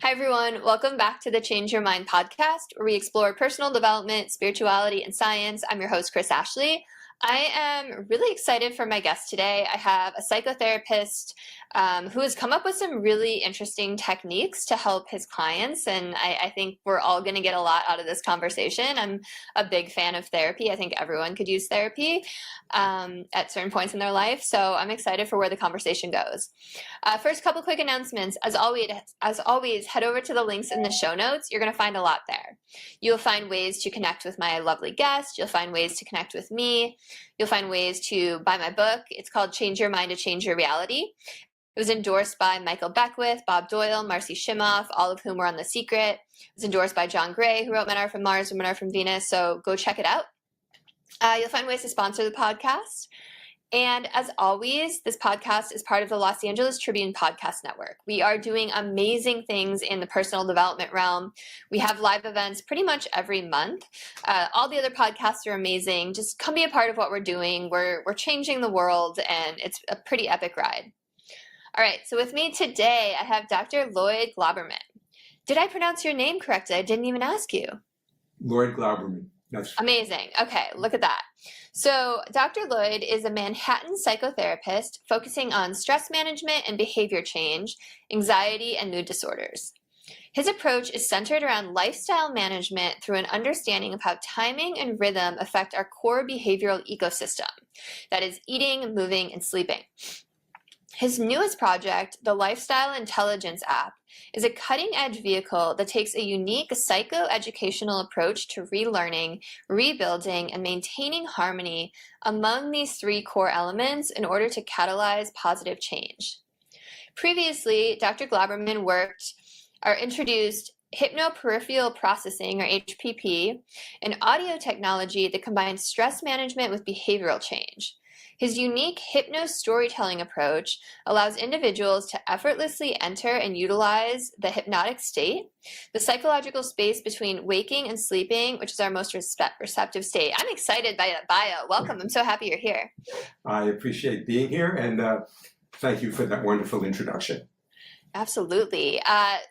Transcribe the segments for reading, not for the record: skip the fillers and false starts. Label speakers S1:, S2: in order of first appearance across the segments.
S1: Hi, everyone. Welcome back to the Change Your Mind podcast, where we explore personal development, spirituality, and science. I'm your host, Chris Ashley. I am really excited for my guest today. I have a psychotherapist who has come up with some really interesting techniques to help his clients, and I think we're all going to get a lot out of this conversation. I'm a big fan of therapy. I think everyone could use therapy at certain points in their life, so I'm excited for where the conversation goes. First, couple quick announcements. As always, head over to the links in the show notes. You're going to find a lot there. You'll find ways to connect with my lovely guest. You'll find ways to connect with me. You'll find ways to buy my book. It's called Change Your Mind to Change Your Reality. It was endorsed by Michael Beckwith, Bob Doyle, Marcy Shimoff, all of whom were on The Secret. It was endorsed by John Gray, who wrote Men Are From Mars, Women Are From Venus. So go check it out. You'll find ways to sponsor the podcast. And as always, this podcast is part of the Los Angeles Tribune Podcast Network. We are doing amazing things in the personal development realm. We have live events pretty much every month. All the other podcasts are amazing. Just come be a part of what we're doing. We're changing the world, and it's a pretty epic ride. All right, so with me today, I have Dr. Lloyd Glauberman. Did I pronounce your name correctly? I didn't even ask you.
S2: Lloyd Glauberman. That's
S1: amazing. Okay, look at that. So Dr. Lloyd is a Manhattan psychotherapist focusing on stress management and behavior change, anxiety, and mood disorders. His approach is centered around lifestyle management through an understanding of how timing and rhythm affect our core behavioral ecosystem, that is eating, moving, and sleeping. His newest project, the Lifestyle Intelligence app, is a cutting-edge vehicle that takes a unique psychoeducational approach to relearning, rebuilding, and maintaining harmony among these three core elements in order to catalyze positive change. Previously, Dr. Glauberman introduced Hypno-Peripheral Processing, or HPP, an audio technology that combines stress management with behavioral change. His unique hypno-storytelling approach allows individuals to effortlessly enter and utilize the hypnotic state, the psychological space between waking and sleeping, which is our most receptive state. I'm excited by that bio. Welcome. I'm so happy you're here.
S2: I appreciate being here, and thank you for that wonderful introduction.
S1: Absolutely.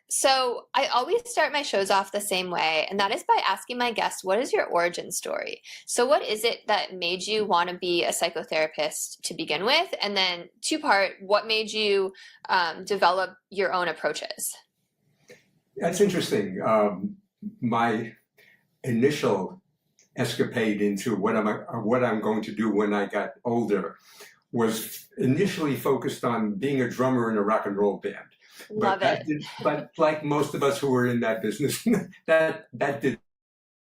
S1: So I always start my shows off the same way, and that is by asking my guests, what is your origin story? So what is it that made you want to be a psychotherapist to begin with? And then two-part, what made you develop your own approaches?
S2: That's interesting. My initial escapade into what I'm going to do when I got older was initially focused on being a drummer in a rock and roll band.
S1: Love it.
S2: But like most of us who were in that business, that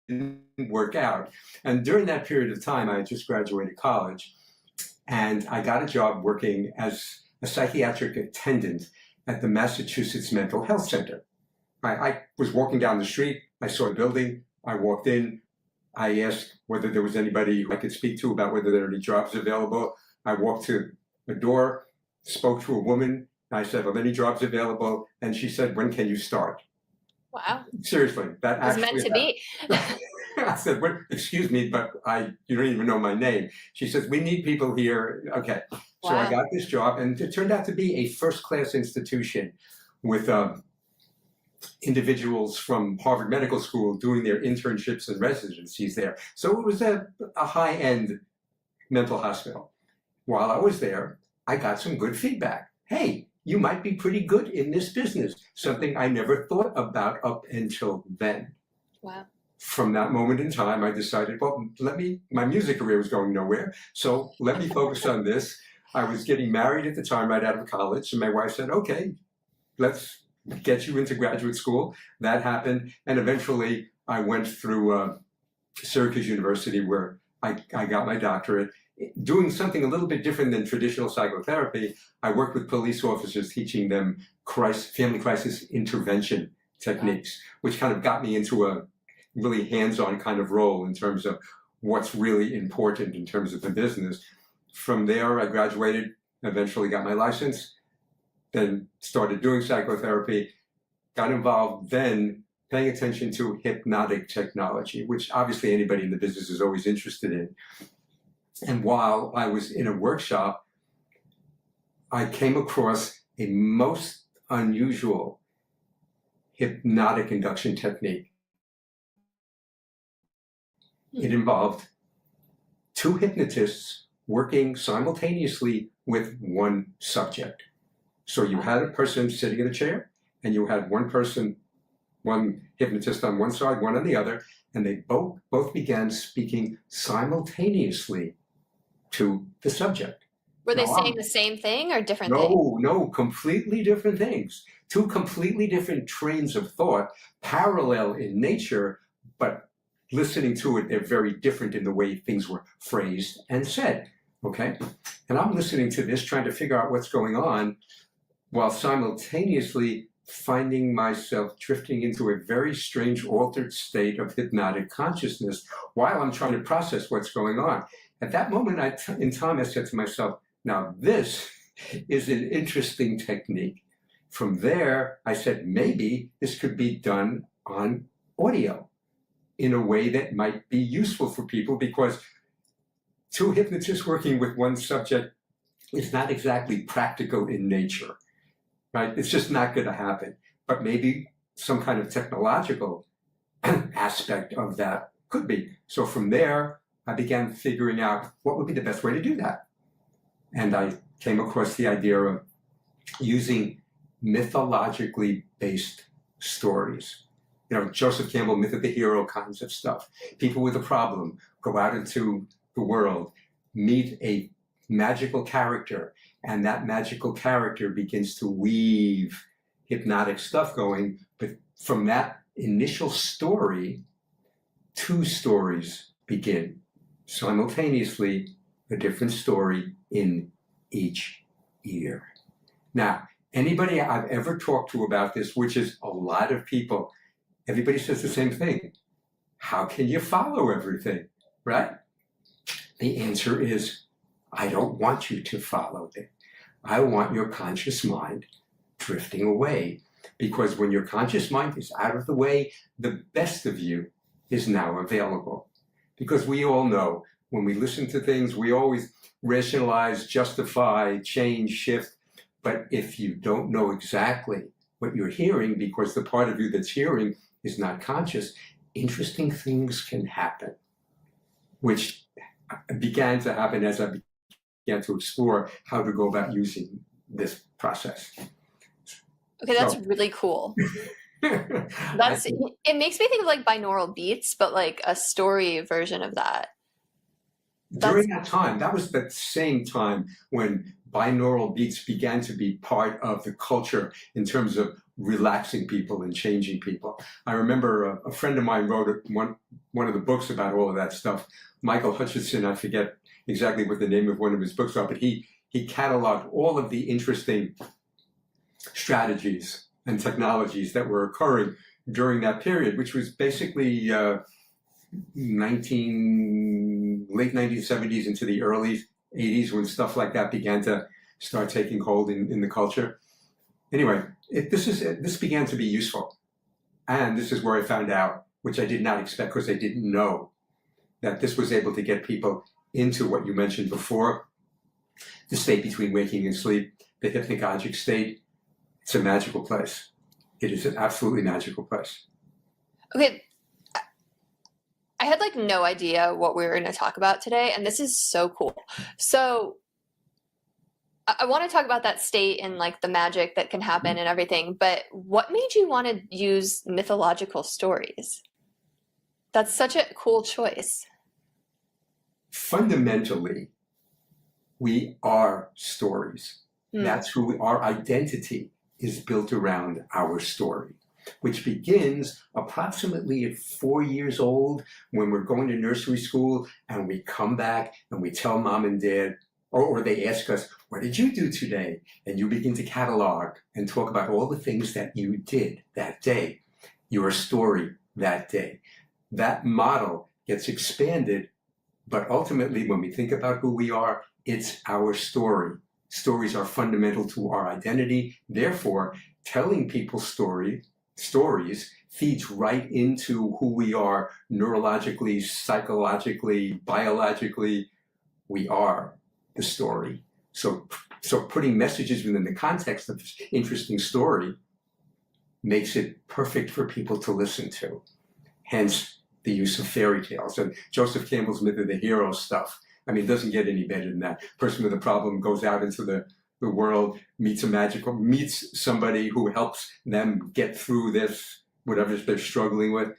S2: didn't work out. And during that period of time, I had just graduated college, and I got a job working as a psychiatric attendant at the Massachusetts Mental Health Center. I was walking down the street, I saw a building, I walked in, I asked whether there was anybody I could speak to about whether there were any jobs available. I walked to a door, spoke to a woman. I said, are there any jobs available? And she said, when can you start?
S1: Wow.
S2: Seriously, that
S1: was meant to be.
S2: I said, what? Excuse me, but you don't even know my name. She says, we need people here. Okay. Wow. So I got this job, and it turned out to be a first-class institution with individuals from Harvard Medical School doing their internships and residencies there. So it was a high-end mental hospital. While I was there, I got some good feedback. Hey, you might be pretty good in this business, something I never thought about up until then.
S1: Wow.
S2: From that moment in time, I decided, well, my music career was going nowhere, so let me focus on this. I was getting married at the time, right out of college, and my wife said, okay, let's get you into graduate school. That happened, and eventually I went through Syracuse University, where I got my doctorate. Doing something a little bit different than traditional psychotherapy, I worked with police officers teaching them family crisis intervention techniques, which kind of got me into a really hands-on kind of role in terms of what's really important in terms of the business. From there, I graduated, eventually got my license, then started doing psychotherapy, got involved then paying attention to hypnotic technology, which obviously anybody in the business is always interested in. And while I was in a workshop, I came across a most unusual hypnotic induction technique. It involved two hypnotists working simultaneously with one subject. So you had a person sitting in a chair, and you had one person, one hypnotist on one side, one on the other, and they both began speaking simultaneously to the subject.
S1: Were they saying the same thing or different things?
S2: No, completely different things. Two completely different trains of thought, parallel in nature, but listening to it, they're very different in the way things were phrased and said, okay? And I'm listening to this, trying to figure out what's going on, while simultaneously finding myself drifting into a very strange altered state of hypnotic consciousness while I'm trying to process what's going on. At that moment in time, I said to myself, now this is an interesting technique. From there, I said, maybe this could be done on audio in a way that might be useful for people, because two hypnotists working with one subject is not exactly practical in nature, right? It's just not going to happen. But maybe some kind of technological aspect of that could be. So from there, I began figuring out what would be the best way to do that. And I came across the idea of using mythologically based stories. You know, Joseph Campbell, myth of the hero kinds of stuff. People with a problem go out into the world, meet a magical character, and that magical character begins to weave hypnotic stuff going. But from that initial story, two stories begin simultaneously, a different story in each ear. Now, anybody I've ever talked to about this, which is a lot of people, everybody says the same thing. How can you follow everything, right? The answer is, I don't want you to follow it. I want your conscious mind drifting away, because when your conscious mind is out of the way, the best of you is now available. Because we all know when we listen to things, we always rationalize, justify, change, shift. But if you don't know exactly what you're hearing, because the part of you that's hearing is not conscious, interesting things can happen, which began to happen as I began to explore how to go about using this process.
S1: Okay, that's really cool. It makes me think of like binaural beats, but like a story version of that.
S2: During that time, that was the same time when binaural beats began to be part of the culture in terms of relaxing people and changing people. I remember a friend of mine wrote one of the books about all of that stuff. Michael Hutchinson, I forget exactly what the name of one of his books are, but he cataloged all of the interesting strategies and technologies that were occurring during that period, which was basically late 1970s into the early 80s, when stuff like that began to start taking hold in the culture. Anyway, this began to be useful. And this is where I found out, which I did not expect because I didn't know, that this was able to get people into what you mentioned before, the state between waking and sleep, the hypnagogic state. It's a magical place. It is an absolutely magical place.
S1: Okay. I had like no idea what we were going to talk about today, and this is so cool. So I want to talk about that state and like the magic that can happen and everything, but what made you want to use mythological stories? That's such a cool choice.
S2: Fundamentally, we are stories. That's who we are. Our identity is built around our story, which begins approximately at 4 years old, when we're going to nursery school and we come back and we tell mom and dad, or they ask us, what did you do today? And you begin to catalog and talk about all the things that you did that day, your story that day. That model gets expanded, but ultimately when we think about who we are, it's our story. Stories are fundamental to our identity. Therefore, telling people stories feeds right into who we are neurologically, psychologically, biologically. We are the story. So putting messages within the context of this interesting story makes it perfect for people to listen to. Hence the use of fairy tales and Joseph Campbell's myth of the hero stuff. I mean, it doesn't get any better than that. Person with a problem goes out into the world, meets somebody who helps them get through this, whatever they're struggling with.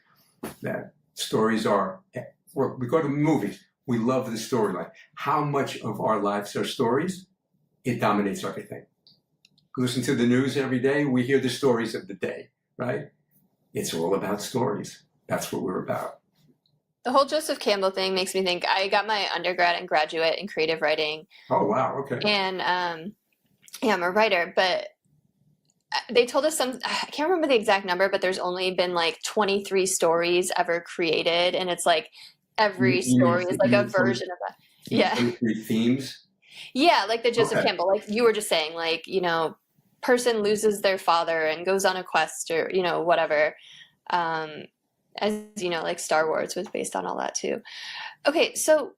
S2: That stories are, we go to movies, we love the storyline. How much of our lives are stories? It dominates everything. Listen to the news every day, we hear the stories of the day, right? It's all about stories. That's what we're about.
S1: The whole Joseph Campbell thing makes me think. I got my undergrad and graduate in creative writing.
S2: Oh, wow, okay.
S1: And yeah, I'm a writer, but they told us I can't remember the exact number, but there's only been like 23 stories ever created. And it's like every story is like a version of that. Yeah.
S2: 23 themes?
S1: Yeah, like the Joseph Campbell, like you were just saying, like, you know, person loses their father and goes on a quest or, you know, whatever. As you know, like Star Wars was based on all that too. Okay, so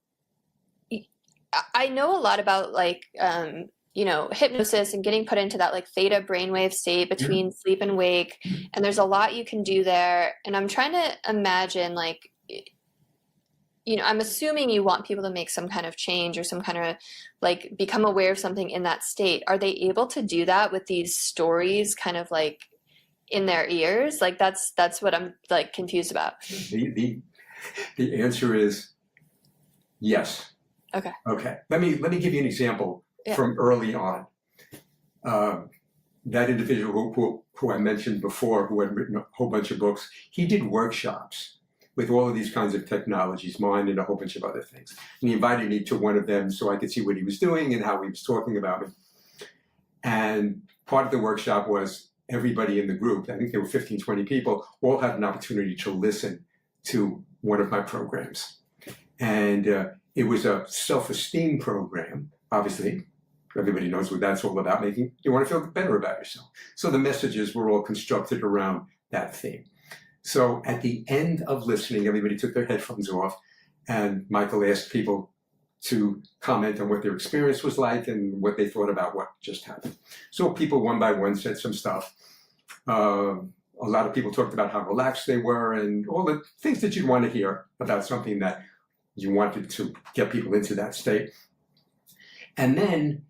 S1: I know a lot about like, you know, hypnosis and getting put into that like theta brainwave state between sleep and wake. And there's a lot you can do there. And I'm trying to imagine like, you know, I'm assuming you want people to make some kind of change or some kind of like become aware of something in that state. Are they able to do that with these stories kind of like in their ears? Like that's what I'm like confused about.
S2: The answer is yes.
S1: Okay.
S2: Let me give you an example from early on. That individual who I mentioned before, who had written a whole bunch of books, he did workshops with all of these kinds of technologies, mine and a whole bunch of other things. And he invited me to one of them so I could see what he was doing and how he was talking about it. And part of the workshop was everybody in the group, I think there were 15, 20 people, all had an opportunity to listen to one of my programs. And it was a self-esteem program, obviously. Everybody knows what that's all about, making you want to feel better about yourself. So the messages were all constructed around that theme. So at the end of listening, everybody took their headphones off, and Michael asked people to comment on what their experience was like and what they thought about what just happened. So people one by one said some stuff. A lot of people talked about how relaxed they were and all the things that you'd want to hear about something that you wanted to get people into that state. And then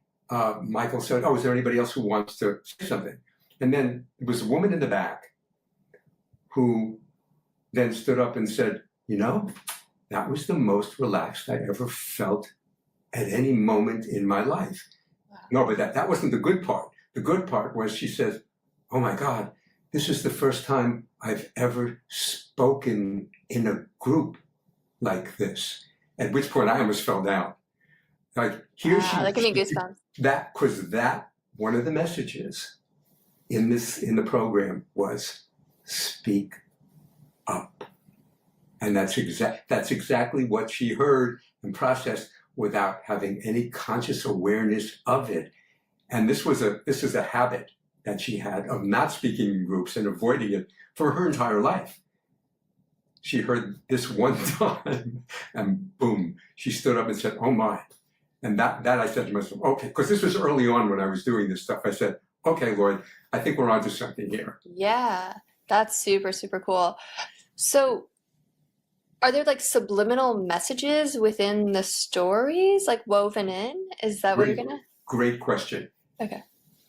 S2: Michael said, oh, is there anybody else who wants to say something? And then there was a woman in the back who then stood up and said, you know, that was the most relaxed I ever felt at any moment in my life. Wow. No, but that wasn't the good part. The good part was she says, oh my God, this is the first time I've ever spoken in a group like this. At which point I almost fell down. Like here she
S1: that gave me goosebumps.
S2: That was one of the messages in the program was speak up. And that's exactly what she heard and processed without having any conscious awareness of it. And this is a habit that she had of not speaking in groups and avoiding it for her entire life. She heard this one time and boom, she stood up and said, oh my. And that I said to myself, okay, because this was early on when I was doing this stuff. I said, okay, Lloyd, I think we're onto something here.
S1: Yeah, that's super, super cool. So are there like subliminal messages within the stories, like woven in? Is that what you're gonna?
S2: Great question.
S1: Okay.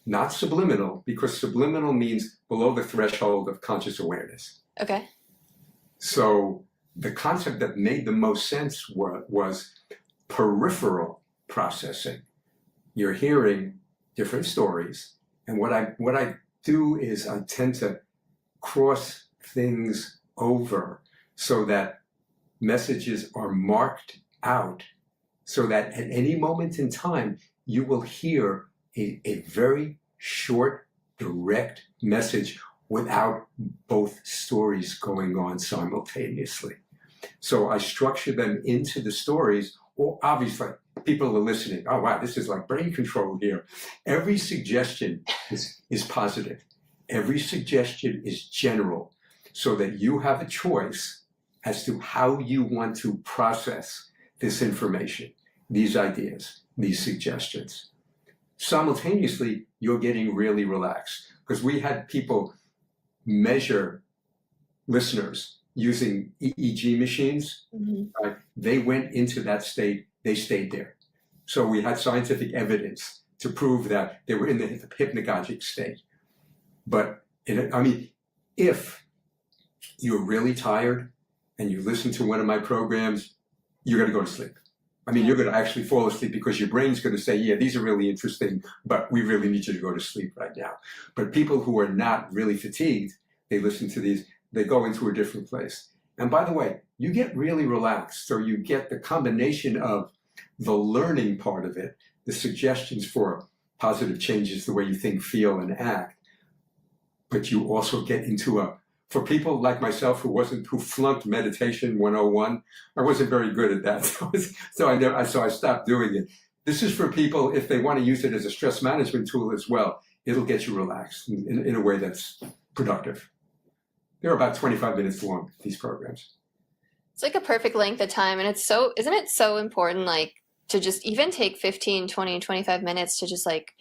S2: Not subliminal, because subliminal means below the threshold of conscious awareness.
S1: Okay.
S2: So the concept that made the most sense was peripheral processing. You're hearing different stories, and what I do is I tend to cross things over so that messages are marked out so that at any moment in time you will hear a very short, direct message without both stories going on simultaneously. So I structure them into the stories. Well, obviously, people are listening. Oh, wow, this is like brain control here. Every suggestion is positive. Every suggestion is general, so that you have a choice as to how you want to process this information, these ideas, these suggestions. Simultaneously, you're getting really relaxed, because we had people measure listeners using EEG machines, right? They went into that state, they stayed there. So we had scientific evidence to prove that they were in the hypnagogic state. But if you're really tired and you listen to one of my programs, you're going to go to sleep. You're going to actually fall asleep because your brain's going to say, yeah, these are really interesting, but we really need you to go to sleep right now. But people who are not really fatigued, they listen to these, they go into a different place. And by the way, you get really relaxed, or you get the combination of the learning part of it, the suggestions for positive changes, the way you think, feel, and act. But you also get into for people like myself who flunked meditation 101, I wasn't very good at that. So I stopped doing it. This is for people, if they want to use it as a stress management tool as well, it'll get you relaxed in a way that's productive. They're about 25 minutes long, these programs.
S1: It's like a perfect length of time. And isn't it so important, like, to just even take 15, 20, 25 minutes to just like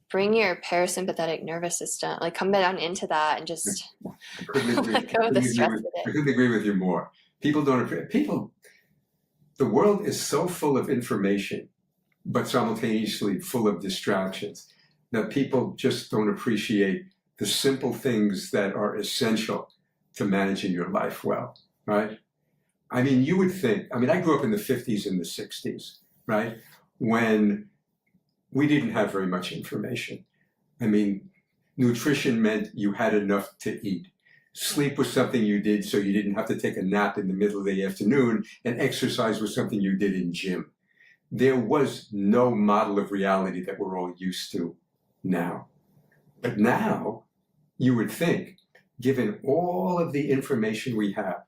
S1: bring your parasympathetic nervous system, like come down into that and just let go of the stress of it.
S2: I couldn't agree with you more. The world is so full of information, but simultaneously full of distractions, that people just don't appreciate the simple things that are essential to managing your life well, right? You would think, I grew up in the 50s and the 60s, right? When we didn't have very much information. Nutrition meant you had enough to eat. Sleep was something you did so you didn't have to take a nap in the middle of the afternoon, and exercise was something you did in gym. There was no model of reality that we're all used to now. But now, you would think, given all of the information we have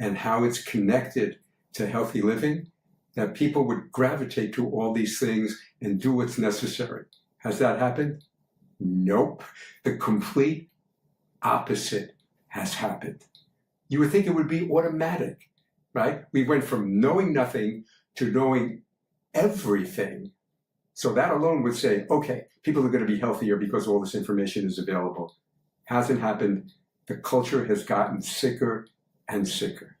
S2: and how it's connected to healthy living, that people would gravitate to all these things and do what's necessary. Has that happened? Nope. The complete opposite has happened. You would think it would be automatic, right? We went from knowing nothing to knowing everything. So that alone would say, okay, people are going to be healthier because all this information is available. Hasn't happened. The culture has gotten sicker and sicker.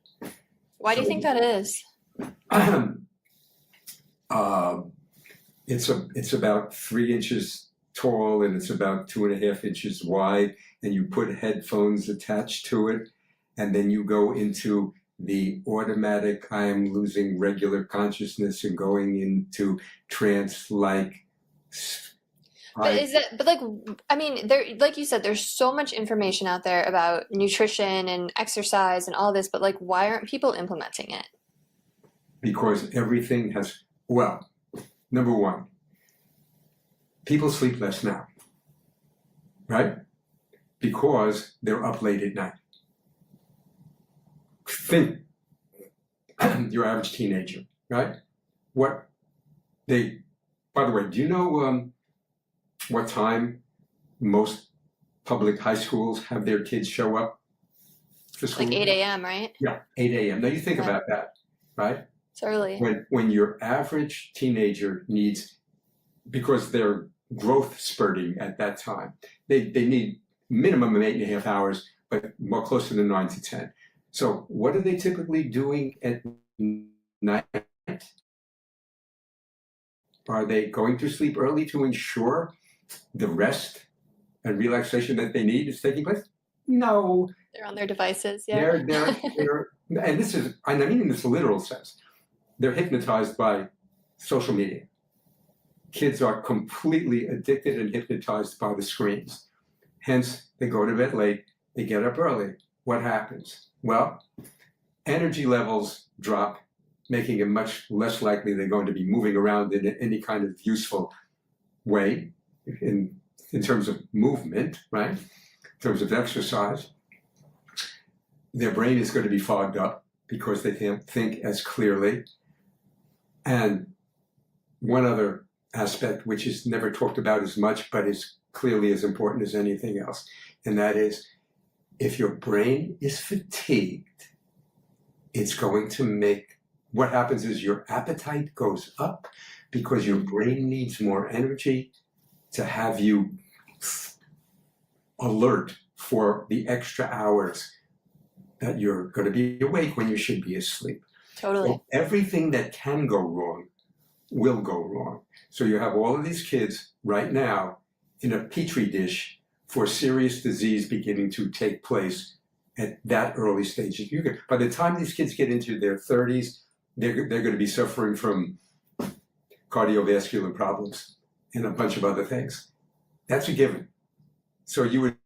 S1: Why do you think that is?
S2: It's about 3 inches tall and it's about 2.5 inches wide, and you put headphones attached to it, and then you go into the automatic, I am losing regular consciousness and going into trance-like.
S1: There, like you said, there's so much information out there about nutrition and exercise and all this, but like, why aren't people implementing it?
S2: Because everything has, number one, people sleep less now, right? Because they're up late at night. Think your average teenager, right? By the way, do you know what time most public high schools have their kids show up for school?
S1: Like 8 a.m., right?
S2: Yeah, 8 a.m. Now you think about that, right?
S1: It's early.
S2: When your average teenager needs, because they're growth spurting at that time, they need minimum of 8.5 hours, but more closer to 9 to 10. So what are they typically doing at night? Are they going to sleep early to ensure the rest and relaxation that they need is taking place? No.
S1: They're on their devices, yeah.
S2: They're and this is, I mean in this literal sense, they're hypnotized by social media. Kids are completely addicted and hypnotized by the screens. Hence, they go to bed late, they get up early. What happens? Well, energy levels drop, making it much less likely they're going to be moving around in any kind of useful way in terms of movement, right? In terms of exercise. Their brain is going to be fogged up because they can't think as clearly. And one other aspect, which is never talked about as much, but is clearly as important as anything else, and that is, if your brain is fatigued, it's going to make, what happens is your appetite goes up because your brain needs more energy to have you alert for the extra hours that you're going to be awake when you should be asleep.
S1: Totally.
S2: So everything that can go wrong will go wrong. So you have all of these kids right now in a petri dish for serious disease beginning to take place at that early stage. By the time these kids get into their 30s, they're going to be suffering from cardiovascular problems and a bunch of other things. That's a given. So you would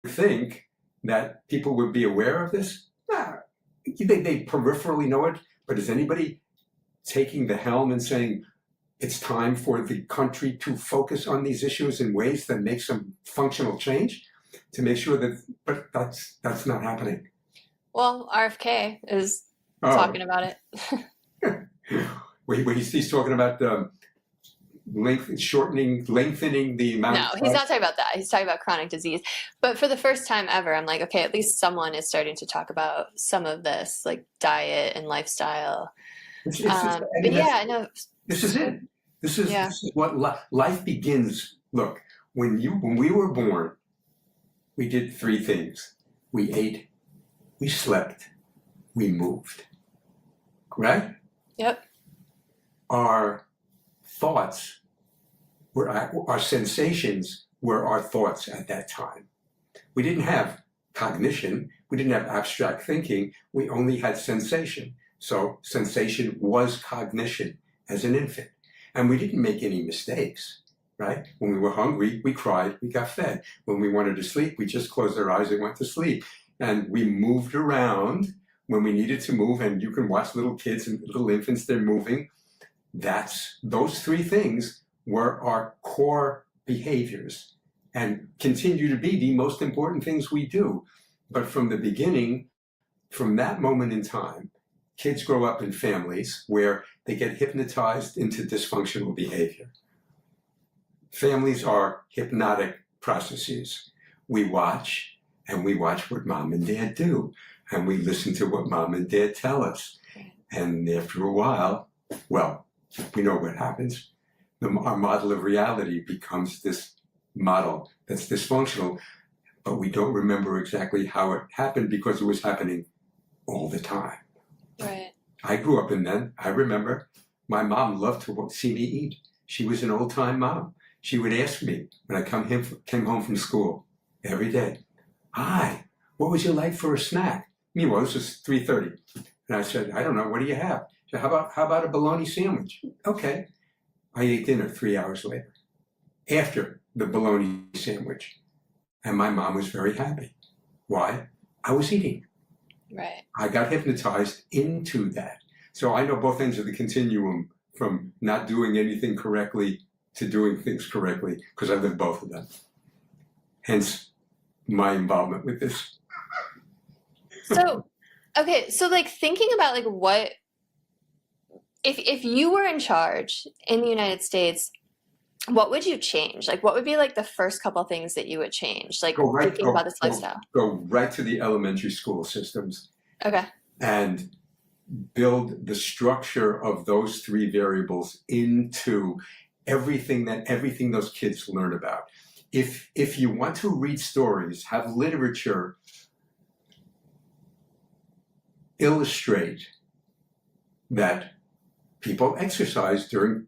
S2: think that people would be aware of this. Nah, they peripherally know it, but is anybody taking the helm and saying it's time for the country to focus on these issues in ways that make some functional change to make sure that, but that's not happening.
S1: Well, RFK is talking about it.
S2: He's talking about lengthening the amount.
S1: No, he's not talking about that. He's talking about chronic disease. But for the first time ever, I'm like, okay, at least someone is starting to talk about some of this, like diet and lifestyle. But yeah, no.
S2: This is it. This is what life begins. Look, when we were born, we did three things: we ate, we slept, we moved. Right?
S1: Yep.
S2: Our thoughts were our sensations were our thoughts at that time. We didn't have cognition. We didn't have abstract thinking. We only had sensation. So sensation was cognition as an infant. And we didn't make any mistakes, right? When we were hungry, we cried, we got fed. When we wanted to sleep, we just closed our eyes and went to sleep. And we moved around when we needed to move. And you can watch little kids and little infants, they're moving. Those three things were our core behaviors and continue to be the most important things we do. But from the beginning, from that moment in time, kids grow up in families where they get hypnotized into dysfunctional behavior. Families are hypnotic processes. We watch, and we watch what mom and dad do, and we listen to what mom and dad tell us. And after a while, well, we know what happens. Our model of reality becomes this model that's dysfunctional, but we don't remember exactly how it happened because it was happening all the time.
S1: Right.
S2: I grew up in that. I remember my mom loved to see me eat. She was an old-time mom. She would ask me when I came home from school every day, "Hi, what would you like for a snack?" Meanwhile, this was 3:30. And I said, "I don't know, what do you have?" She said, how about a bologna sandwich? Okay. I ate dinner 3 hours later, after the bologna sandwich. And my mom was very happy. Why? I was eating.
S1: Right.
S2: I got hypnotized into that. So I know both ends of the continuum, from not doing anything correctly to doing things correctly, because I lived both of them. Hence my involvement with this.
S1: So, okay, so like thinking about like what, if you were in charge in the United States, what would you change? Like what would be like the first couple things that you would change? Like thinking about this lifestyle.
S2: Go right to the elementary school systems.
S1: Okay.
S2: And build the structure of those three variables into everything those kids learn about. If you want to read stories, have literature illustrate that people exercise during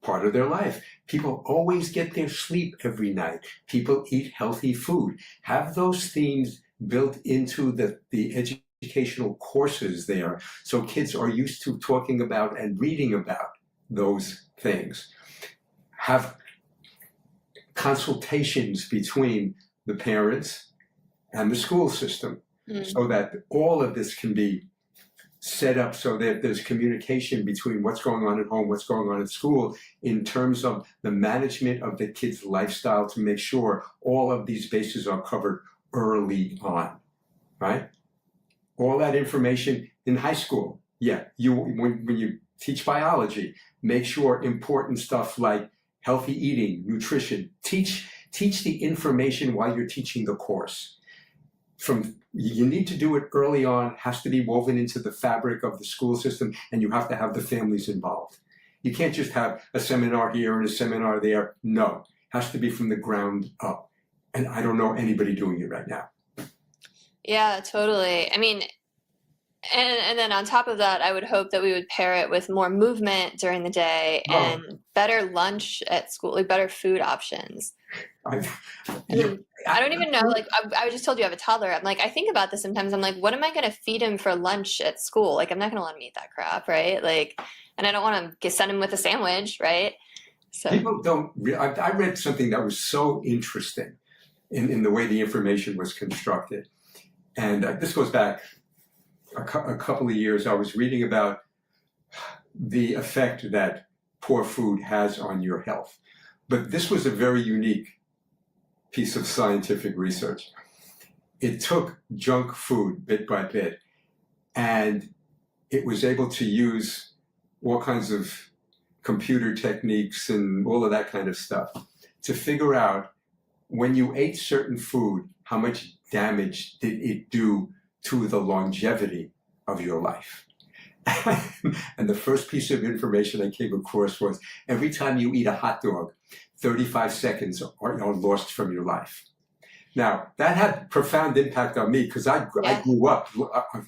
S2: part of their life. People always get their sleep every night. People eat healthy food. Have those themes built into the educational courses there, so kids are used to talking about and reading about those things. Have consultations between the parents and the school system, so that all of this can be set up so that there's communication between what's going on at home, what's going on at school, in terms of the management of the kid's lifestyle, to make sure all of these bases are covered early on, right? All that information in high school. Yeah, when you teach biology, make sure important stuff like healthy eating, nutrition, teach the information while you're teaching the course. You need to do it early on, has to be woven into the fabric of the school system, and you have to have the families involved. You can't just have a seminar here and a seminar there. No, it has to be from the ground up. And I don't know anybody doing it right now.
S1: Yeah, totally. I mean, and then on top of that, I would hope that we would pair it with more movement during the day and better lunch at school, like better food options. I mean, I don't even know, like, I just told you I have a toddler. I'm like, I think about this sometimes. I'm like, what am I going to feed him for lunch at school? Like, I'm not going to let him eat that crap, right? Like, and I don't want to send him with a sandwich, right? So
S2: people don't, I read something that was so interesting in the way the information was constructed. And this goes back a couple of years. I was reading about the effect that poor food has on your health. But this was a very unique piece of scientific research. It took junk food bit by bit, and it was able to use all kinds of computer techniques and all of that kind of stuff to figure out when you ate certain food, how much damage did it do to the longevity of your life. And the first piece of information I came across was every time you eat a hot dog, 35 seconds are lost from your life. Now, that had profound impact on me because I grew up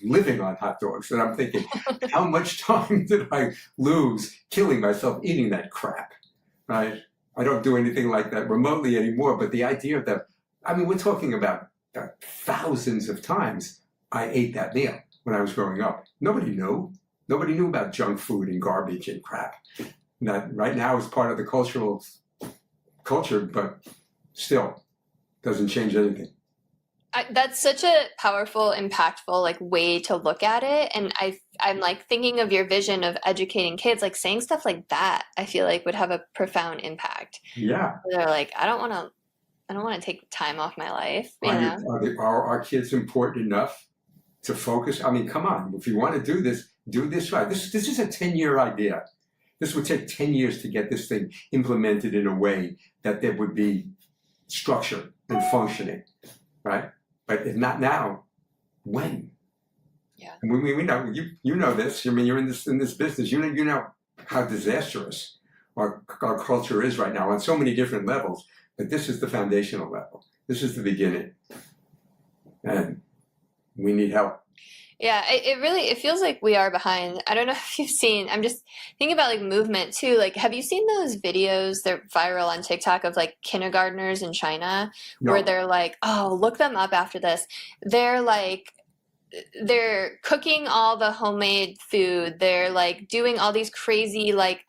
S2: living on hot dogs. And I'm thinking, how much time did I lose killing myself eating that crap, right? I don't do anything like that remotely anymore. But the idea that, I mean, we're talking about thousands of times I ate that meal when I was growing up. Nobody knew. Nobody knew about junk food and garbage and crap. That right now is part of the culture, but still doesn't change anything.
S1: That's such a powerful, impactful like way to look at it. And I'm like thinking of your vision of educating kids, like saying stuff like that, I feel like would have a profound impact.
S2: Yeah.
S1: They're like, I don't want to take time off my life.
S2: Are our kids important enough to focus? I mean, come on, if you want to do this right. This is a 10-year idea. This would take 10 years to get this thing implemented in a way that there would be structure and functioning, right? But if not now, when?
S1: Yeah.
S2: We know you know this. I mean, you're in this business. You know how disastrous our culture is right now on so many different levels. But this is the foundational level. This is the beginning, and we need help.
S1: Yeah, it feels like we are behind. I don't know if you've seen, I'm just thinking about like movement too. Like, have you seen those videos, they're viral on TikTok of like kindergartners in China where they're like, oh, look them up after this. They're like, they're cooking all the homemade food. They're like doing all these crazy like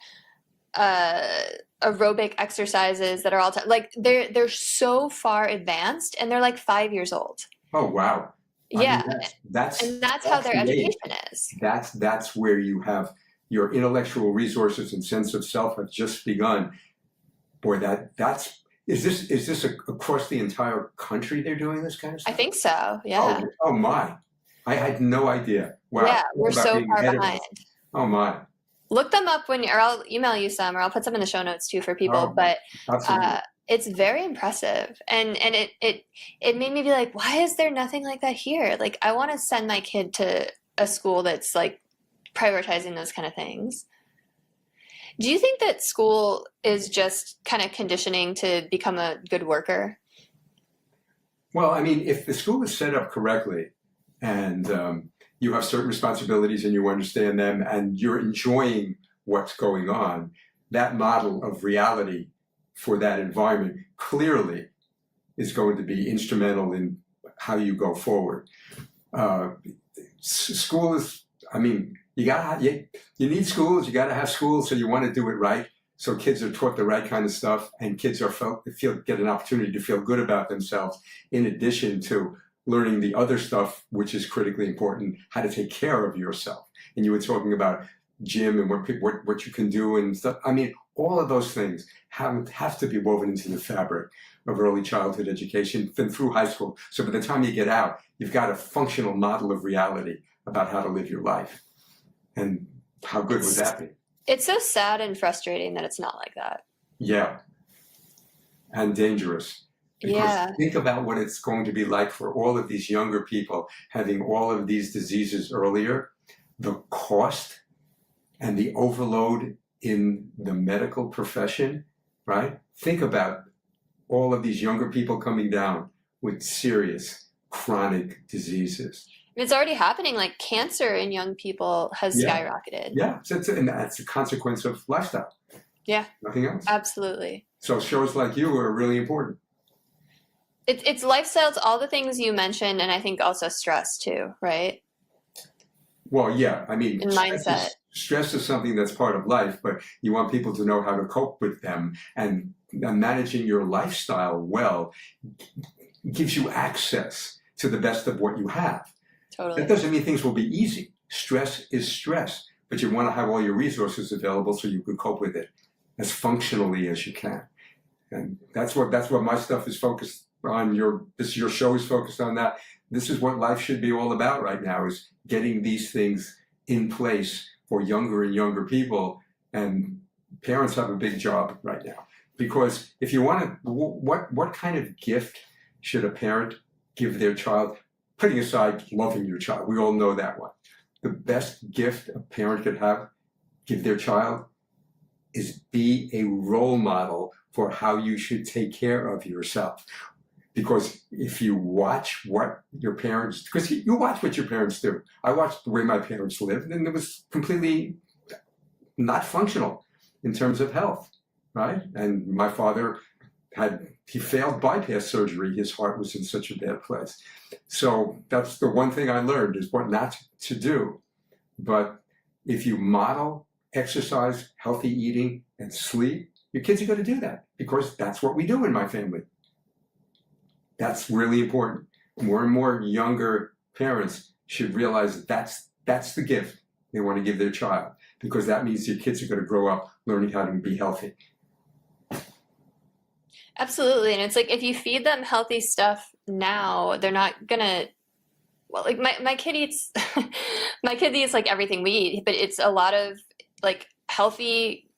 S1: aerobic exercises that are all like they're so far advanced and they're like 5 years old.
S2: Oh, wow.
S1: Yeah,
S2: I mean, that's
S1: how their education is.
S2: That's where you have your intellectual resources and sense of self have just begun. Boy, is this across the entire country they're doing this kind of stuff?
S1: I think so. Yeah.
S2: Oh my, I had no idea. Wow.
S1: Yeah, we're so far behind.
S2: Oh my.
S1: Look them up or I'll email you some, or I'll put some in the show notes too for people. But it's very impressive, and it made me be like, why is there nothing like that here? Like, I want to send my kid to a school that's like prioritizing those kind of things. Do you think that school is just kind of conditioning to become a good worker?
S2: Well, I mean, if the school is set up correctly, and you have certain responsibilities and you understand them, and you're enjoying what's going on, that model of reality for that environment clearly is going to be instrumental in how you go forward. School is, I mean, you need schools, you got to have schools, so you want to do it right. So kids are taught the right kind of stuff, and kids get an opportunity to feel good about themselves in addition to learning the other stuff, which is critically important, how to take care of yourself. And you were talking about gym and what you can do and stuff. I mean, all of those things have to be woven into the fabric of early childhood education, then through high school. So by the time you get out, you've got a functional model of reality about how to live your life. And how good would that be?
S1: It's so sad and frustrating that it's not like that.
S2: Yeah. And dangerous. Because think about what it's going to be like for all of these younger people having all of these diseases earlier, the cost and the overload in the medical profession, right? Think about all of these younger people coming down with serious chronic diseases.
S1: It's already happening. Like cancer in young people has skyrocketed.
S2: Yeah, and that's a consequence of lifestyle.
S1: Yeah,
S2: nothing else.
S1: Absolutely.
S2: So shows like you are really important.
S1: It's lifestyles, all the things you mentioned, and I think also stress too, right?
S2: Well, yeah, I mean,
S1: mindset.
S2: Stress is something that's part of life, but you want people to know how to cope with them, and managing your lifestyle well gives you access to the best of what you have.
S1: Totally.
S2: That doesn't mean things will be easy. Stress is stress, but you want to have all your resources available so you can cope with it as functionally as you can. And that's what my stuff is focused on. Your show is focused on that. This is what life should be all about right now, is getting these things in place for younger and younger people. And parents have a big job right now, because if you want to, what kind of gift should a parent give their child? Putting aside loving your child, we all know that one. The best gift a parent could give their child, is be a role model for how you should take care of yourself. Because if you watch what your parents, because you watch what your parents do. I watched the way my parents lived, and it was completely not functional in terms of health, right? And my father he failed bypass surgery. His heart was in such a bad place. So that's the one thing I learned, is what not to do. But if you model exercise, healthy eating, and sleep, your kids are going to do that, because that's what we do in my family. That's really important. More and more younger parents should realize that that's the gift they want to give their child, because that means your kids are going to grow up learning how to be healthy.
S1: Absolutely. And it's like, if you feed them healthy stuff now, they're not gonna, well, like my kid eats my kid eats like everything we eat, but it's a lot of like healthy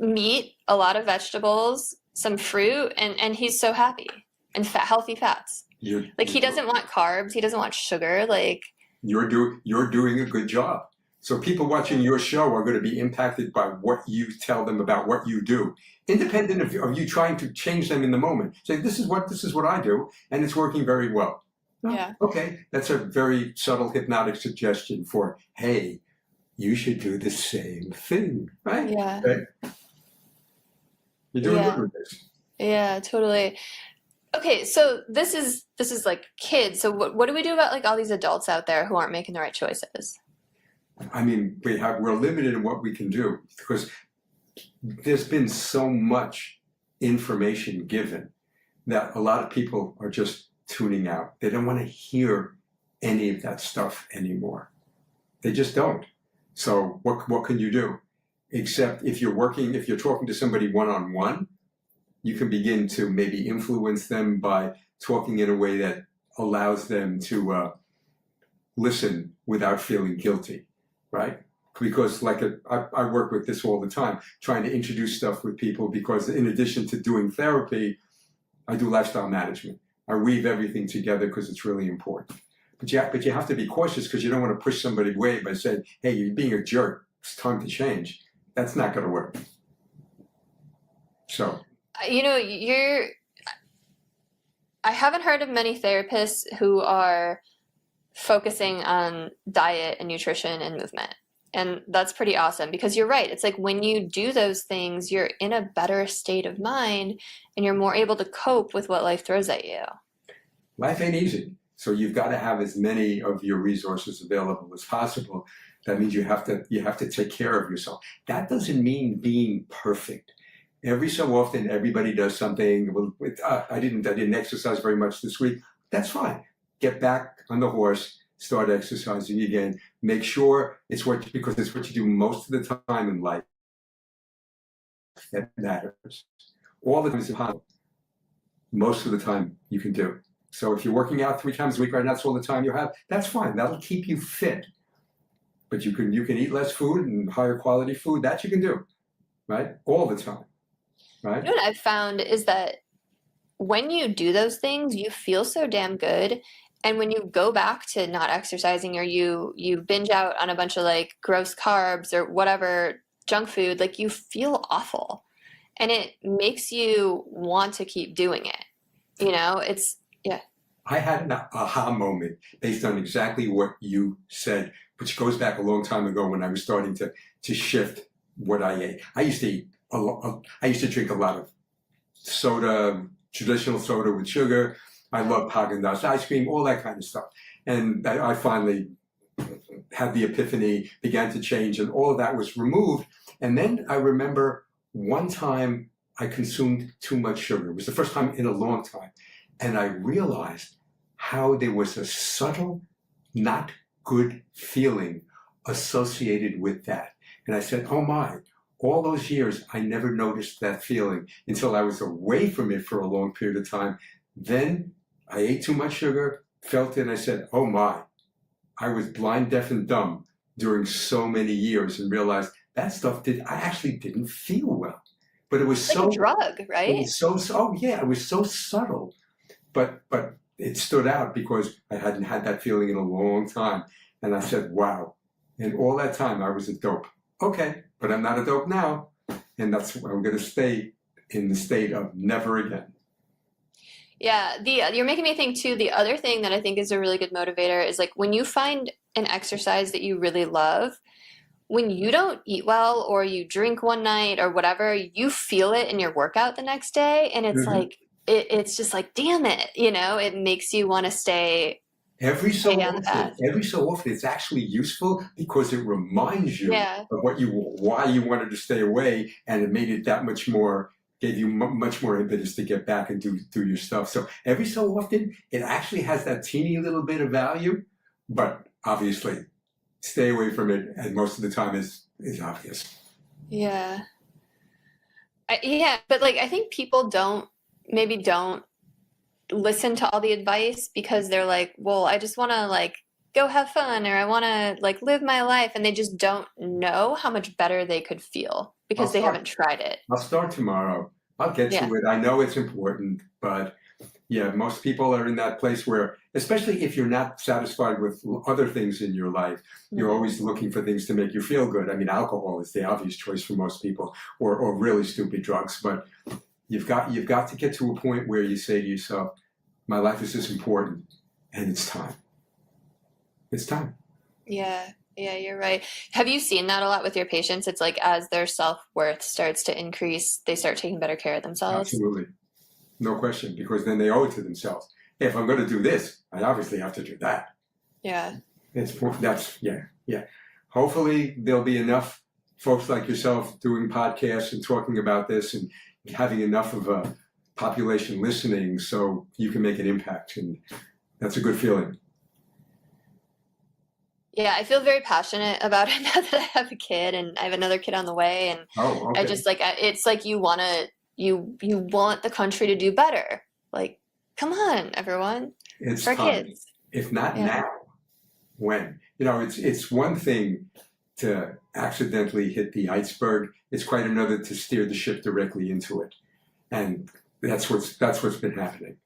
S1: meat, a lot of vegetables, some fruit, and he's so happy. And healthy fats. Like, he doesn't want carbs, he doesn't want sugar. Like,
S2: you're doing a good job. So people watching your show are going to be impacted by what you tell them about what you do, independent of you trying to change them in the moment. Say, this is what I do, and it's working very well.
S1: Yeah.
S2: Okay, that's a very subtle hypnotic suggestion for, hey, you should do the same thing, right?
S1: Yeah.
S2: Okay? You're doing good with this.
S1: Yeah, totally. Okay, so this is like kids. So what do we do about like all these adults out there who aren't making the right choices?
S2: I mean, we're limited in what we can do, because there's been so much information given that a lot of people are just tuning out. They don't want to hear any of that stuff anymore. They just don't. So what can you do? Except if you're talking to somebody one-on-one, you can begin to maybe influence them by talking in a way that allows them to listen without feeling guilty, right? Because I work with this all the time, trying to introduce stuff with people, because in addition to doing therapy, I do lifestyle management. I weave everything together because it's really important. But you have to be cautious, because you don't want to push somebody away by saying, hey, you're being a jerk, it's time to change. That's not going to work. So,
S1: I haven't heard of many therapists who are focusing on diet and nutrition and movement. And that's pretty awesome, because you're right. It's like, when you do those things, you're in a better state of mind and you're more able to cope with what life throws at you.
S2: Life ain't easy. So you've got to have as many of your resources available as possible. That means you have to take care of yourself. That doesn't mean being perfect. Every so often, everybody does something. I didn't exercise very much this week. That's fine. Get back on the horse. Start exercising again. Make sure because it's what you do most of the time in life that matters. All the time is impossible. Most of the time you can do. So if you're working out 3 times a week right now, that's all the time you have. That's fine. That'll keep you fit. But you can eat less food and higher quality food. That you can do, right? All the time, right?
S1: You know what I've found is that when you do those things, you feel so damn good. And when you go back to not exercising, or you binge out on a bunch of like gross carbs or whatever, junk food, like, you feel awful. and it makes you want to keep doing it. You know, it's, yeah.
S2: I had an aha moment based on exactly what you said, which goes back a long time ago when I was starting to shift what I ate. I used to eat I used to drink a lot of soda, traditional soda with sugar. I love Haagen-Dazs ice cream, all that kind of stuff. And I finally had the epiphany, began to change, and all of that was removed. And then I remember one time I consumed too much sugar. It was the first time in a long time. And I realized how there was a subtle, not good feeling associated with that. And I said, oh my, all those years, I never noticed that feeling until I was away from it for a long period of time. Then I ate too much sugar, felt it, and I said, oh my, I was blind, deaf, and dumb during so many years, and realized that stuff I actually didn't feel well. But it was
S1: It's like a drug, right?
S2: It was oh yeah, it was so subtle. But it stood out because I hadn't had that feeling in a long time. And I said, wow. And all that time I was a dope. Okay, but I'm not a dope now. And that's why I'm going to stay in the state of never again.
S1: Yeah, you're making me think too, the other thing that I think is a really good motivator is like when you find an exercise that you really love, when you don't eat well or you drink one night or whatever, you feel it in your workout the next day. And it's like, it's just like, damn it, you know, it makes you want to stay
S2: every so often. It's actually useful because it reminds you of why you wanted to stay away, and it made it that much more, gave you much more impetus to get back and do your stuff. So every so often, it actually has that teeny little bit of value, but obviously stay away from it, and most of the time is obvious.
S1: Yeah. Yeah, but like I think people don't listen to all the advice because they're like, well, I just want to like go have fun, or I want to like live my life, and they just don't know how much better they could feel because they haven't tried it.
S2: I'll start tomorrow. I'll get to it. I know it's important, but yeah, most people are in that place where, especially if you're not satisfied with other things in your life, you're always looking for things to make you feel good. I mean, alcohol is the obvious choice for most people, or really stupid drugs. But you've got to get to a point where you say to yourself, my life is this important, and it's time. It's time.
S1: Yeah, you're right. Have you seen that a lot with your patients? It's like as their self-worth starts to increase, they start taking better care of themselves.
S2: Absolutely. No question, because then they owe it to themselves. Hey, if I'm going to do this, I obviously have to do that.
S1: Yeah.
S2: Yeah. Hopefully there'll be enough folks like yourself doing podcasts and talking about this and having enough of a population listening so you can make an impact. And that's a good feeling.
S1: Yeah, I feel very passionate about it now that I have a kid and I have another kid on the way. And I just like, it's like you want the country to do better. Like, come on, everyone.
S2: It's
S1: for
S2: time.
S1: Kids.
S2: If not now, when? You know, it's one thing to accidentally hit the iceberg. It's quite another to steer the ship directly into it. And that's what's been happening.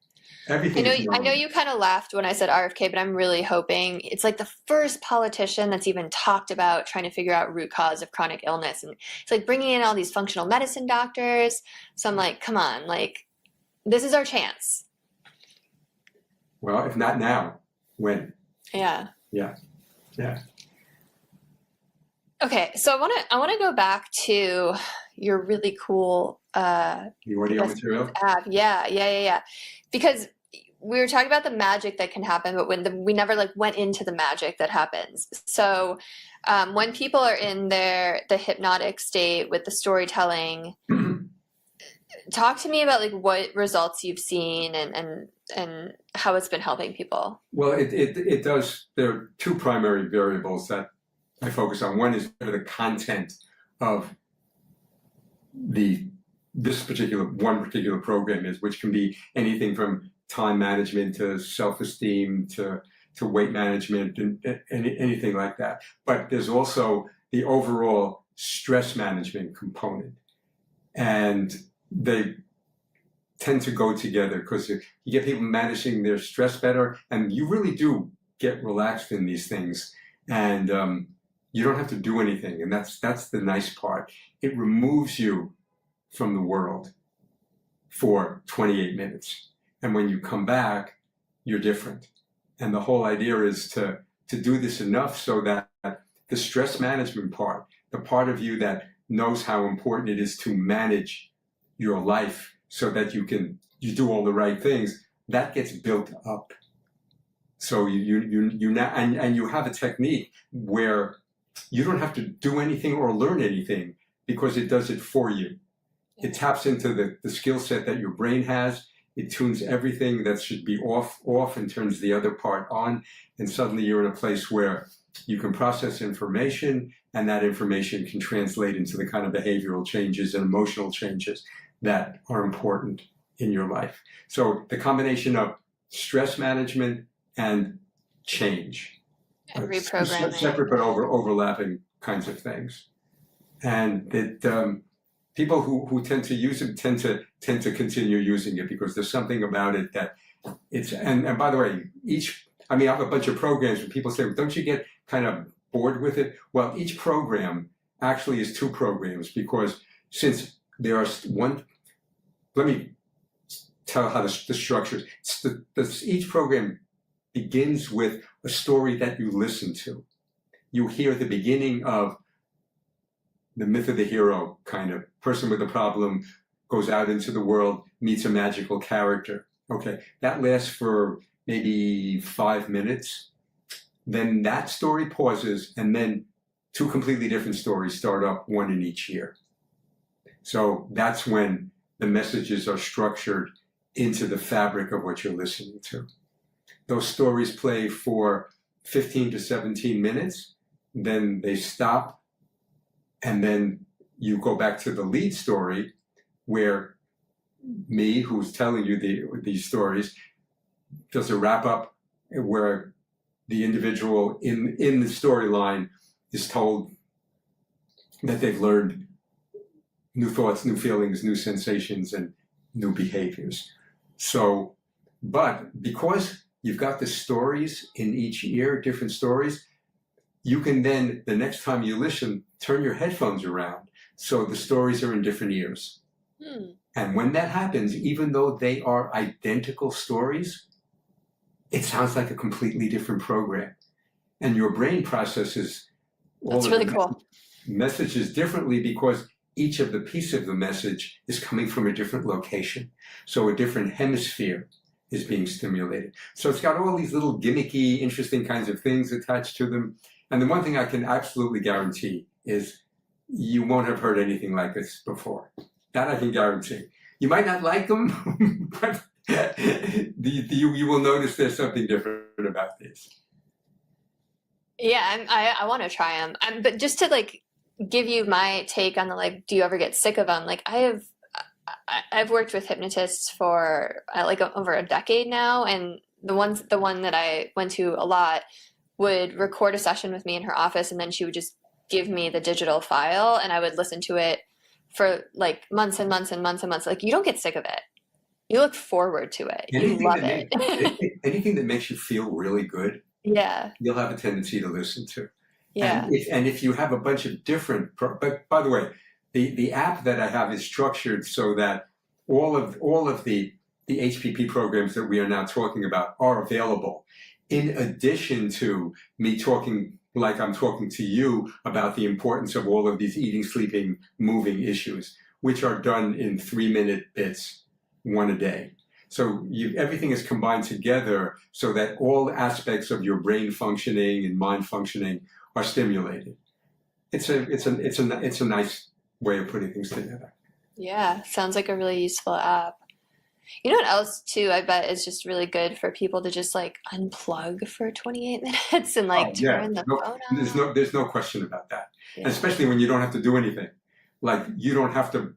S1: I know you kind of laughed when I said RFK, but I'm really hoping it's like the first politician that's even talked about trying to figure out root cause of chronic illness. And it's like bringing in all these functional medicine doctors. So I'm like, come on, like this is our chance.
S2: Well, if not now, when?
S1: Yeah.
S2: Okay,
S1: so I want to go back to your really cool
S2: the audio material
S1: app. Yeah. Because we were talking about the magic that can happen, but we never like went into the magic that happens. So when people are in the hypnotic state with the storytelling, talk to me about like what results you've seen and how it's been helping people.
S2: Well, it does. There are two primary variables that I focus on. One is the content of this particular program is, which can be anything from time management to self-esteem to weight management and anything like that. But there's also the overall stress management component, and they tend to go together because you get people managing their stress better, and you really do get relaxed in these things, and you don't have to do anything, and that's the nice part. It removes you from the world for 28 minutes. And when you come back, you're different. And the whole idea is to do this enough so that the stress management part, the part of you that knows how important it is to manage your life so that you do all the right things, that gets built up. So you now, and you have a technique where you don't have to do anything or learn anything because it does it for you. It taps into the skill set that your brain has. It tunes everything that should be off and turns the other part on. And suddenly you're in a place where you can process information, and that information can translate into the kind of behavioral changes and emotional changes that are important in your life. So the combination of stress management and change.
S1: And reprogramming.
S2: Separate but overlapping kinds of things. And people who tend to use it tend to continue using it because there's something about it that it's, and by the way, I have a bunch of programs where people say, well, don't you get kind of bored with it? Well, each program actually is two programs because since there are let me tell how the structure is. Each program begins with a story that you listen to. You hear the beginning of the myth of the hero, kind of person with a problem goes out into the world, meets a magical character. Okay, that lasts for maybe 5 minutes. Then that story pauses, and then two completely different stories start up, one in each year. So that's when the messages are structured into the fabric of what you're listening to. Those stories play for 15 to 17 minutes, then they stop, and then you go back to the lead story where me, who's telling you these stories, does a wrap up where the individual in the storyline is told that they've learned new thoughts, new feelings, new sensations, and new behaviors. So, but because you've got the stories in each ear, different stories, you can then, the next time you listen, turn your headphones around so the stories are in different ears. And when that happens, even though they are identical stories, it sounds like a completely different program. And your brain processes all of the messages differently because each of the piece of the message is coming from a different location. So a different hemisphere is being stimulated. So it's got all these little gimmicky, interesting kinds of things attached to them. And the one thing I can absolutely guarantee is you won't have heard anything like this before. That I can guarantee. You might not like them, but you will notice there's something different about this.
S1: Yeah, I want to try them. But just to give you my take on the do you ever get sick of them? I've worked with hypnotists for over a decade now, and the one that I went to a lot would record a session with me in her office, and then she would just give me the digital file, and I would listen to it for months and months and months and months. You don't get sick of it. You look forward to it. You love it.
S2: Anything that makes you feel really good,
S1: yeah,
S2: you'll have a tendency to listen to.
S1: Yeah.
S2: And if you have a bunch of different, but by the way, the app that I have is structured so that all of the HPP programs that we are now talking about are available, in addition to me talking like I'm talking to you about the importance of all of these eating, sleeping, moving issues, which are done in 3-minute bits, one a day. So everything is combined together so that all aspects of your brain functioning and mind functioning are stimulated. It's a nice way of putting things together.
S1: Yeah, sounds like a really useful app. You know what else too? I bet is just really good for people to just unplug for 28 minutes and turn the phone on.
S2: There's no question about that.
S1: Yeah.
S2: And especially when you don't have to do anything. You don't have to.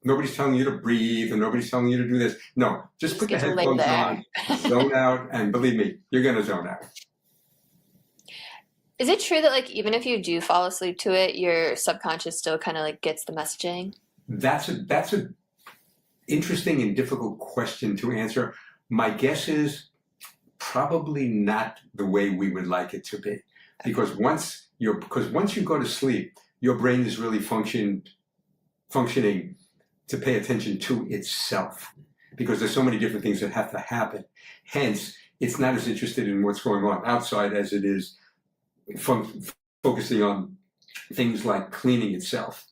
S2: Nobody's telling you to breathe, and nobody's telling you to do this. No, just put the headphones on, zone out, and believe me, you're going to zone out.
S1: Is it true that even if you do fall asleep to it, your subconscious still kind of gets the messaging?
S2: That's a interesting and difficult question to answer. My guess is probably not the way we would like it to be, because once you go to sleep, your brain is really functioning to pay attention to itself, because there's so many different things that have to happen. Hence, it's not as interested in what's going on outside as it is focusing on things like cleaning itself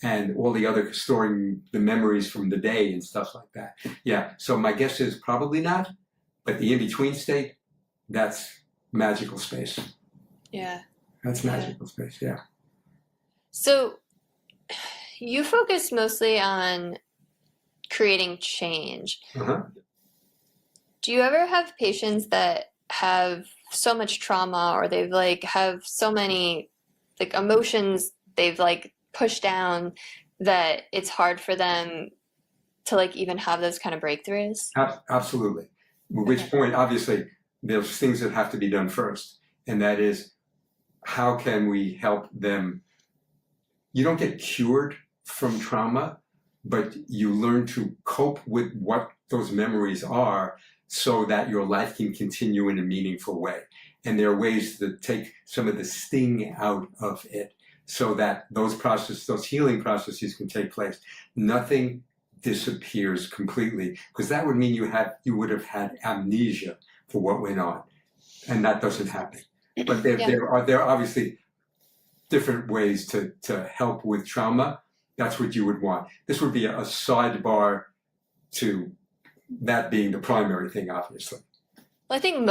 S2: and all the other storing the memories from the day and stuff like that. Yeah, so my guess is probably not, but the in-between state, that's magical space.
S1: Yeah.
S2: That's magical space, yeah.
S1: So you focus mostly on creating change.
S2: Uh-huh.
S1: Do you ever have patients that have so much trauma, or they've like have so many like emotions they've like pushed down that it's hard for them to like even have those kind of breakthroughs?
S2: Absolutely. At which point, obviously, there's things that have to be done first, and that is, how can we help them? You don't get cured from trauma, but you learn to cope with what those memories are so that your life can continue in a meaningful way. And there are ways to take some of the sting out of it so that those healing processes can take place. Nothing disappears completely, because that would mean you would have had amnesia for what went on, and that doesn't happen. But there are obviously different ways to help with trauma. That's what you would want. This would be a sidebar to that being the primary thing, obviously.
S1: Well, I think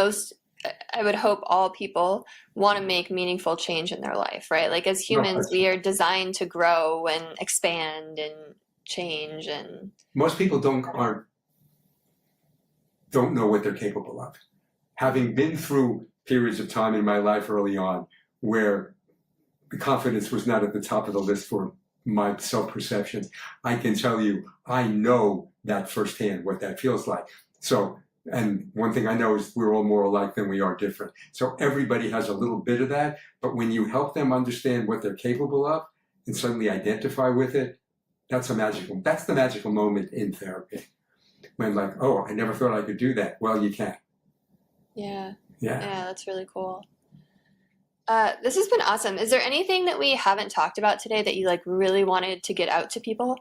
S1: I would hope all people want to make meaningful change in their life, right? Like as humans, we are designed to grow and expand and change. And
S2: most people don't know what they're capable of. Having been through periods of time in my life early on where the confidence was not at the top of the list for my self-perceptions, I can tell you, I know that firsthand, what that feels like. So, and one thing I know is we're all more alike than we are different. So everybody has a little bit of that, but when you help them understand what they're capable of and suddenly identify with it, that's the magical moment in therapy. When like, oh, I never thought I could do that. Well, you can.
S1: Yeah,
S2: Yeah,
S1: that's really cool. This has been awesome. Is there anything that we haven't talked about today that you like really wanted to get out to people?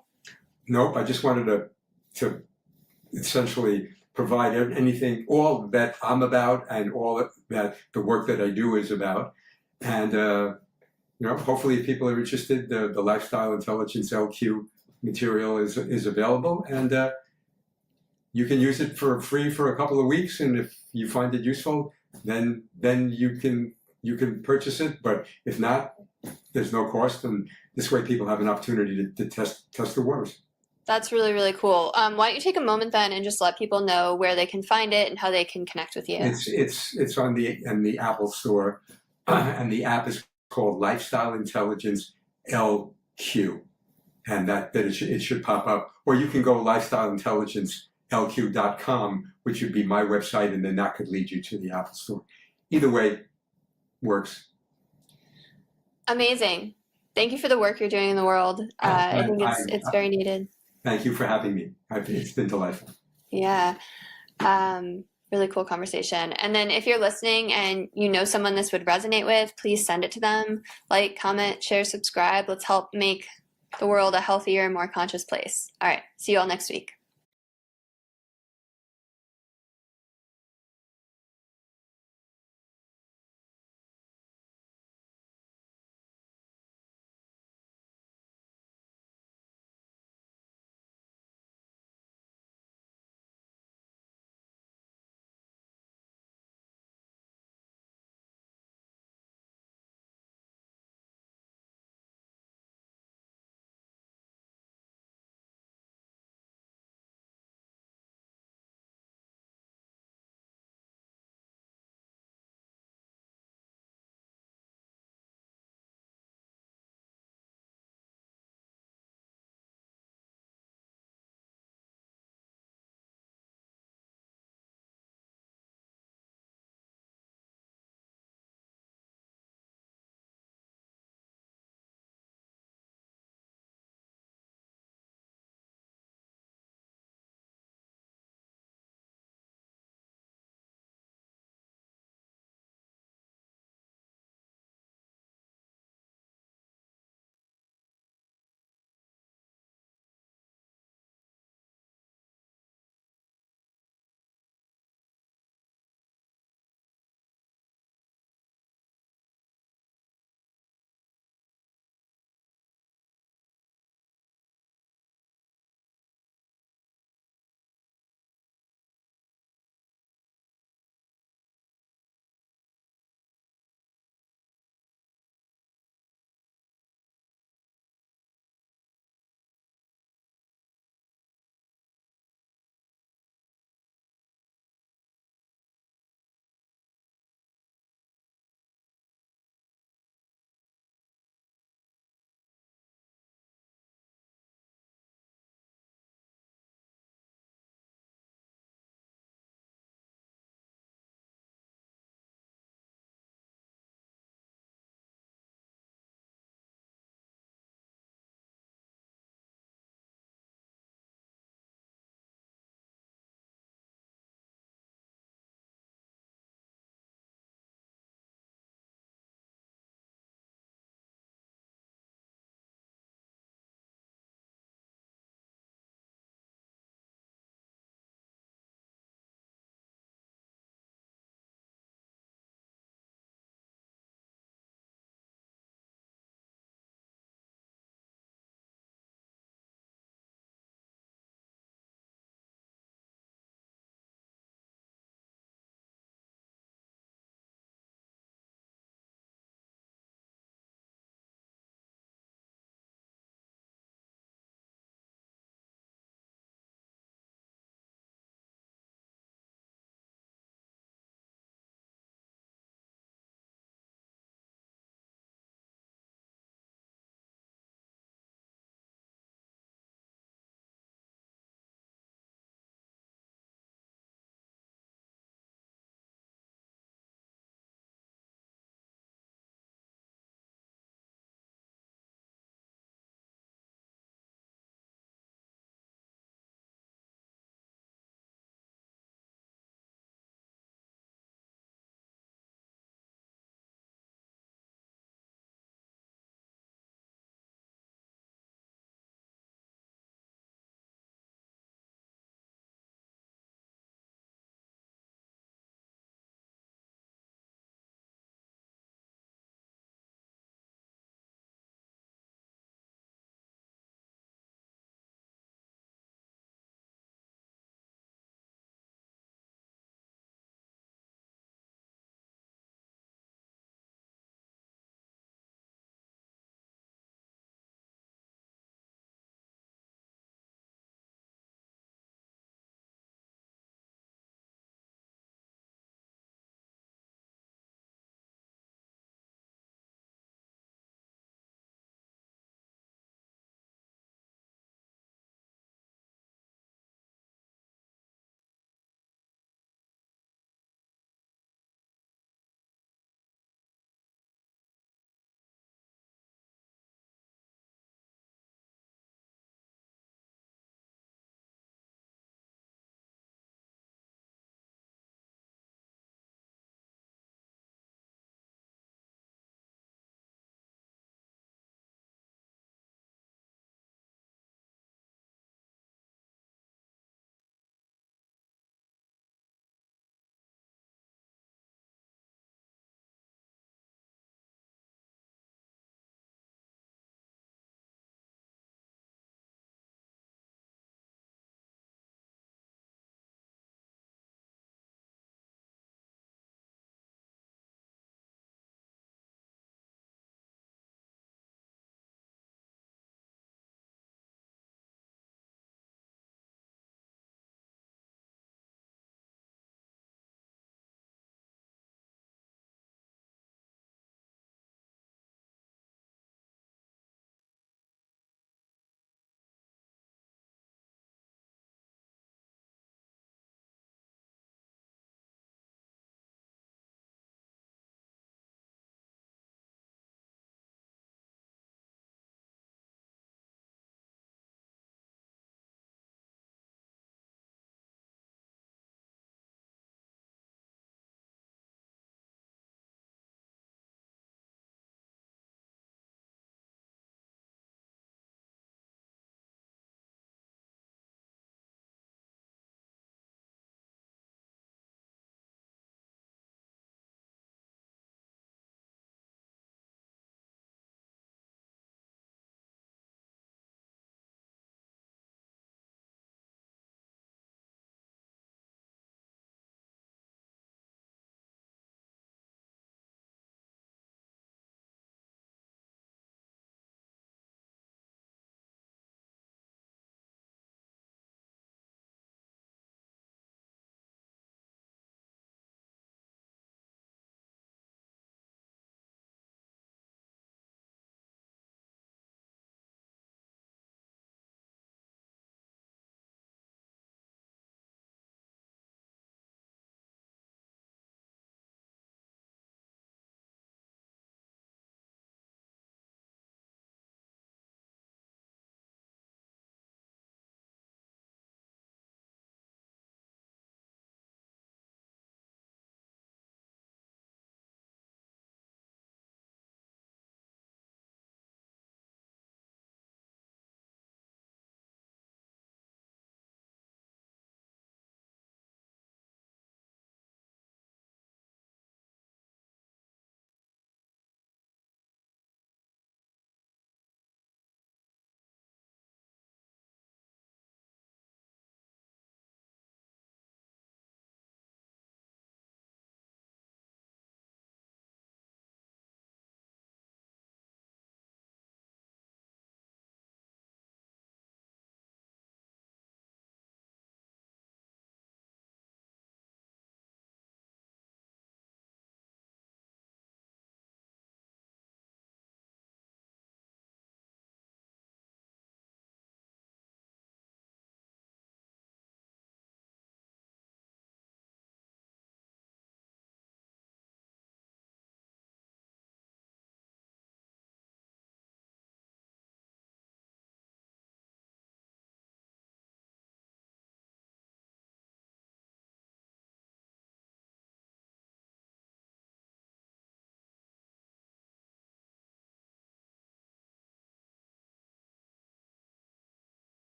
S2: Nope. I just wanted to essentially provide all that I'm about and all that the work that I do is about. And, hopefully if people are interested, the Lifestyle Intelligence LQ material is available, and you can use it for free for a couple of weeks. And if you find it useful, then you can purchase it. But if not, there's no cost. And this way people have an opportunity to test the waters.
S1: That's really, really cool. Why don't you take a moment then and just let people know where they can find it and how they can connect with you?
S2: It's on the Apple Store, and the app is called Lifestyle Intelligence LQ, and that it should pop up. Or you can go lifestyleintelligencelq.com, which would be my website, and then that could lead you to the Apple Store. Either way works.
S1: Amazing. Thank you for the work you're doing in the world. I think it's very needed.
S2: Thank you for having me. It's been delightful.
S1: Yeah. Really cool conversation. And then if you're listening and you know someone this would resonate with, please send it to them. Like, comment, share, subscribe. Let's help make the world a healthier, more conscious place. All right. See you all next week.